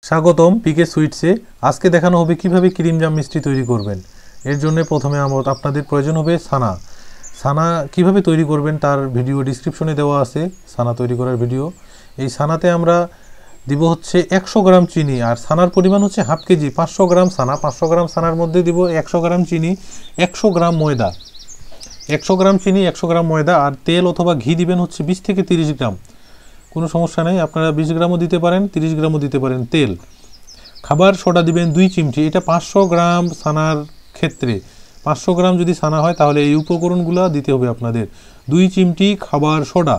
স্বাগতম পিকে সুইটসে। আজকে দেখানো হবে কিভাবে ক্রিম জাম মিষ্টি তৈরি করবেন। এর জন্য প্রথমে আপনাদের প্রয়োজন হবে ছানা। ছানা কিভাবে তৈরি করবেন তার ভিডিও ডেসক্রিপশনে দেওয়া আছে, ছানা তৈরি করার ভিডিও। এই ছানাতে আমরা দিব হচ্ছে 100 গ্রাম চিনি, আর ছানার পরিমাণ হচ্ছে হাফ কেজি। 500 গ্রাম ছানা, 500 গ্রাম ছানার মধ্যে দিব 100 গ্রাম চিনি, 100 গ্রাম ময়দা, 100 গ্রাম চিনি, 100 গ্রাম ময়দা, আর তেল অথবা ঘি দিবেন হচ্ছে 20 থেকে 30 গ্রাম। কোনো সমস্যা নেই, আপনারা 20 গ্রামও দিতে পারেন, 30 গ্রামও দিতে পারেন তেল। খাবার সোডা দিবেন 2 চিমটি। এটা 500 গ্রাম ছানার ক্ষেত্রে, 500 গ্রাম যদি ছানা হয় তাহলে এই উপকরণগুলো দিতে হবে আপনাদের। 2 চিমটি খাবার সোডা,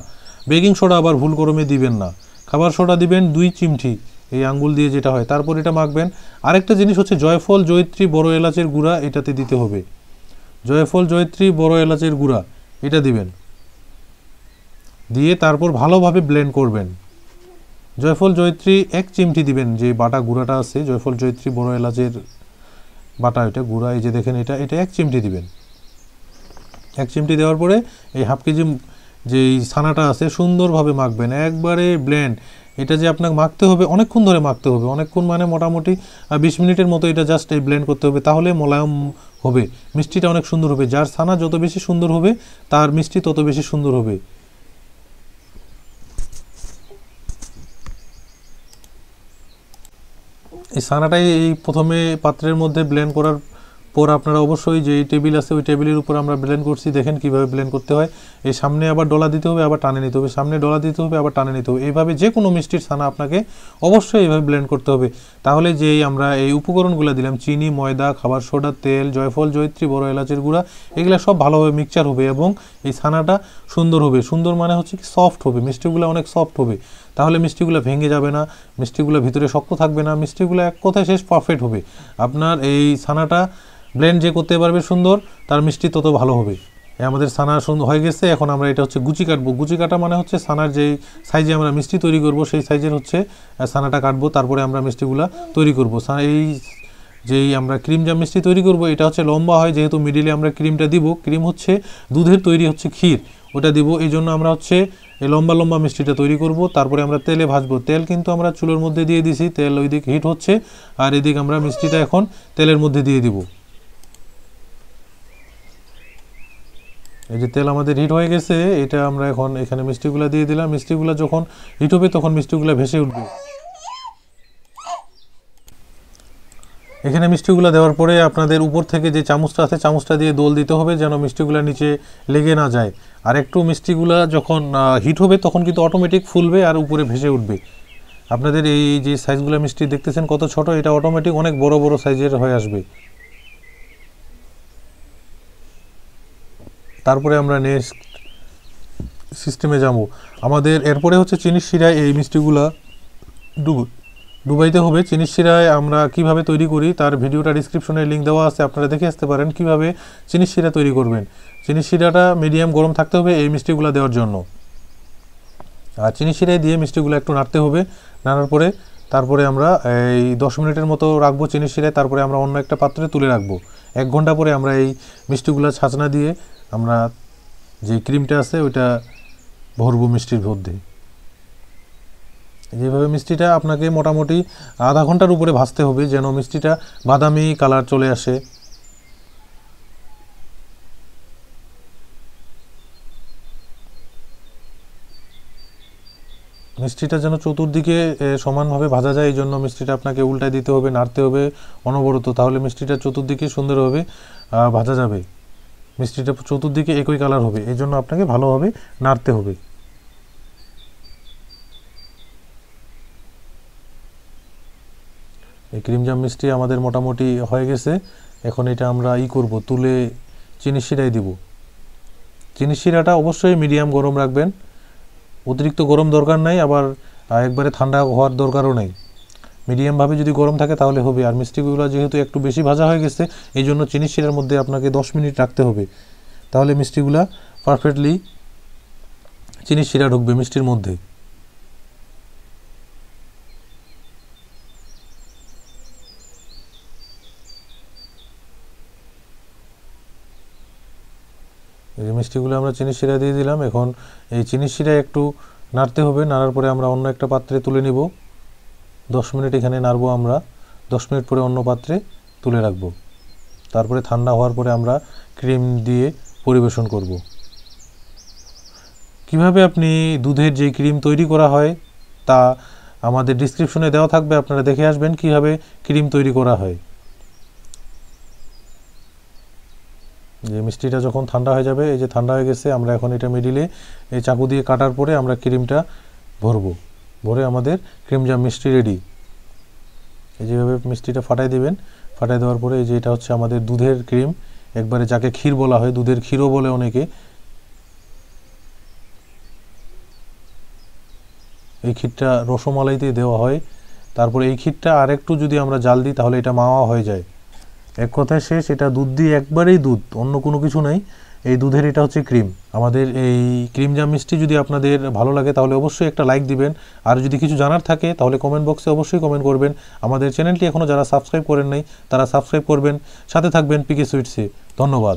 বেকিং সোডা আবার ভুল ক্রমে দিবেন না। খাবার সোডা দিবেন 2 চিমটি, এই আঙ্গুল দিয়ে যেটা হয়। তারপর এটা মাখবেন। আরেকটা জিনিস হচ্ছে জয়ফল, জয়িত্রী, বড় এলাচের গুঁড়া, এটাতে দিতে হবে। জয়ফল, জয়িত্রী, বড় এলাচের গুঁড়া এটা দিবেন, দিয়ে তারপর ভালোভাবে ব্লেন্ড করবেন। জয়ফল, জয়িত্রী 1 চিমটি দিবেন, যে বাটা গুঁড়াটা আছে জয়ফল, জয়িত্রী, বড় এলাচের বাটা, এটা গুঁড়া, এই যে দেখেন এটা 1 চিমটি দিবেন। 1 চিমটি দেওয়ার পরে এই হাফ কেজি যে ছানাটা আছে সুন্দরভাবে মাখবেন, একবারে ব্লেন্ড। এটা যে আপনাকে মাখতে হবে, অনেকক্ষণ ধরে মাখতে হবে, অনেকক্ষণ মানে মোটামুটি 20 মিনিটের মতো এটা জাস্ট এই ব্লেন্ড করতে হবে, তাহলে মোলায়েম হবে, মিষ্টিটা অনেক সুন্দর হবে। যার ছানা যত বেশি সুন্দর হবে তার মিষ্টি তত বেশি সুন্দর হবে। এই ছানাটাই এই প্রথমে পাত্রের মধ্যে ব্লেন্ড করার পর আপনারা অবশ্যই যে টেবিল আছে ওই টেবিলের উপর আমরা ব্লেন্ড করছি, দেখেন কিভাবে ব্লেন্ড করতে হয়। এই সামনে আবার ডলা দিতে হবে, আবার টানে নিতে হবে, সামনে ডলা দিতে হবে, আবার টানে নিতে হবে। এইভাবে যে কোনো মিষ্টির ছানা আপনাকে অবশ্যই এইভাবে ব্লেন্ড করতে হবে। তাহলে যে আমরা এই উপকরণগুলো দিলাম, চিনি, ময়দা, খাবার সোডা, তেল, জয়ফল, জয়িত্রী, বড় এলাচের গুঁড়া, এগুলো সব ভালোভাবে মিক্সচার হবে এবং এই ছানাটা সুন্দর হবে। সুন্দর মানে হচ্ছে কি সফট হবে, মিষ্টিগুলো অনেক সফট হবে। তাহলে মিষ্টিগুলো ভেঙে যাবে না, মিষ্টিগুলো ভিতরে শক্ত থাকবে না, মিষ্টিগুলো এক কথায় শেষ পারফেক্ট হবে। আপনার এই ছানাটা ব্লেন্ড যে করতে পারবে সুন্দর, তার মিষ্টি তত ভালো হবে। আমাদের ছানা সুন্দর হয়ে গেছে। এখন আমরা এটা হচ্ছে গুচি কাটবো। গুচি কাটা মানে হচ্ছে ছানার যেই সাইজে আমরা মিষ্টি তৈরি করব সেই সাইজের হচ্ছে ছানাটা কাটবো, তারপরে আমরা মিষ্টিগুলা তৈরি করবো। এই যেই আমরা ক্রিম জাম মিষ্টি তৈরি করব এটা হচ্ছে লম্বা হয়, যেহেতু মিডিলে আমরা ক্রিমটা দিব। ক্রিম হচ্ছে দুধের তৈরি হচ্ছে ক্ষীর, ওটা দিব। এই জন্য আমরা হচ্ছে এই লম্বা লম্বা মিষ্টিটা তৈরি করব। তারপরে আমরা তেলে ভাজবো। তেল কিন্তু আমরা চুলোর মধ্যে দিয়ে দিছি, তেল ওই দিক হিট হচ্ছে, আর এদিক আমরা মিষ্টিটা এখন তেলের মধ্যে দিয়ে দিব। এই যে তেল আমাদের হিট হয়ে গেছে, এটা আমরা এখন এখানে মিষ্টিগুলো দিয়ে দিলাম। মিষ্টিগুলো যখন হিট হবে তখন মিষ্টিগুলো ভেসে উঠবে। এখানে মিষ্টিগুলো দেওয়ার পরে আপনাদের উপর থেকে যে চামচটা আছে চামচটা দিয়ে দোল দিতে হবে, যেন মিষ্টিগুলো নিচে লেগে না যায়। আর একটু মিষ্টিগুলো যখন হিট হবে তখন কিন্তু অটোমেটিক ফুলবে আর উপরে ভেসে উঠবে। আপনাদের এই যে সাইজগুলো মিষ্টি দেখতেছেন কত ছোট, এটা অটোমেটিক অনেক বড় বড় সাইজের হয়ে আসবে। তারপরে আমরা নেক্সট সিস্টেমে যাব। আমাদের এরপরে হচ্ছে চিনির শিরায় এই মিষ্টিগুলা ডুবাইতে হবে। চিনির শিরায় আমরা কিভাবে তৈরি করি তার ভিডিওটা ডিসক্রিপশনে লিঙ্ক দেওয়া আছে, আপনারা দেখে আসতে পারেন কিভাবে চিনির শিরা তৈরি করবেন। চিনির শিরাটা মিডিয়াম গরম থাকতে হবে এই মিষ্টিগুলো দেওয়ার জন্য। আর চিনির শিরায় দিয়ে মিষ্টিগুলো একটু নাড়তে হবে। নাড়ার পরে তারপরে আমরা এই 10 মিনিটের মতো রাখবো চিনির শিরায়, তারপরে আমরা অন্য একটা পাত্রে তুলে রাখবো। 1 ঘন্টা পরে আমরা এই মিষ্টিগুলো ছাঁচনা দিয়ে আমরা যে ক্রিমটা আছে ওইটা ভরবো মিষ্টির মধ্যে। যেভাবে মিষ্টিটা আপনাকে মোটামুটি আধা ঘন্টার উপরে ভাজতে হবে, যেন মিষ্টিটা বাদামি কালার চলে আসে। মিষ্টিটা যেন চতুর্দিকে সমানভাবে ভাজা যায়, এই জন্য মিষ্টিটা আপনাকে উল্টায় দিতে হবে, নাড়তে হবে অনবরত, তাহলে মিষ্টিটা চতুর্দিকে সুন্দরভাবে ভাজা যাবে। মিষ্টিটা চতুর্দিকে একই কালার হবে, এই জন্য আপনাকে ভালোভাবে নাড়তে হবে। এই ক্রিম জাম মিষ্টি আমাদের মোটামুটি হয়ে গেছে। এখন এটা আমরা করব, তুলে চিনির শিরায় দিব। চিনির শিরাটা অবশ্যই মিডিয়াম গরম রাখবেন, অতিরিক্ত গরম দরকার নাই, আবার একবারে ঠান্ডা হওয়ার দরকারও নেই। মিডিয়ামভাবে যদি গরম থাকে তাহলে হবে। আর মিষ্টিগুলো যেহেতু একটু বেশি ভাজা হয়ে গেছে এই জন্য চিনির শিরার মধ্যে আপনাকে 10 মিনিট রাখতে হবে, তাহলে মিষ্টিগুলা পারফেক্টলি চিনির শিরা ঢুকবে মিষ্টির মধ্যে। এই মিষ্টিগুলো আমরা চিনির শিরা দিয়ে দিলাম। এখন এই চিনির শিরা একটু নাড়তে হবে, নাড়ার পরে আমরা অন্য একটা পাত্রে তুলে নিব। 10 মিনিট এখানে নাড়বো আমরা। 10 মিনিট পরে অন্য পাত্রে তুলে রাখব। তারপরে ঠান্ডা হওয়ার পরে আমরা ক্রিম দিয়ে পরিবেশন করব। কিভাবে আপনি দুধের যে ক্রিম তৈরি করা হয় তা আমাদের ডেসক্রিপশনে দেওয়া থাকবে, আপনারা দেখে আসবেন কিভাবে ক্রিম তৈরি করা হয়। যে মিষ্টিটা যখন ঠান্ডা হয়ে যাবে, এই যে ঠান্ডা হয়ে গেছে, আমরা এখন এটা মিডিলে এই চাকু দিয়ে কাটার পরে আমরা ক্রিমটা ভরবো। ভরে আমাদের ক্রিম জাম মিষ্টি রেডি। এই যেভাবে মিষ্টিটা ফাটাই দিবেন, ফাটাই দেওয়ার পরে এই যে এটা হচ্ছে আমাদের দুধের ক্রিম, একবারে যাকে ক্ষীর বলা হয়, দুধের ক্ষীরও বলে অনেকে। এই ক্ষীরটা রসমালাইতে দেওয়া হয়। তারপরে এই ক্ষীরটা আর একটু যদি আমরা জাল দিই তাহলে এটা মাওয়া হয়ে যায়। এক কথায় শেষ, এটা দুধ দিয়ে একবারেই দুধ, অন্য কোনো কিছু নাই। এই দুধের এটা হচ্ছে ক্রিম। আমাদের এই ক্রিম জাম মিষ্টি যদি আপনাদের ভালো লাগে তাহলে অবশ্যই একটা লাইক দিবেন। আর যদি কিছু জানার থাকে তাহলে কমেন্ট বক্সে অবশ্যই কমেন্ট করবেন। আমাদের চ্যানেলটি এখনও যারা সাবস্ক্রাইব করেন নাই তারা সাবস্ক্রাইব করবেন। সাথে থাকবেন পিকে সুইটসে। ধন্যবাদ।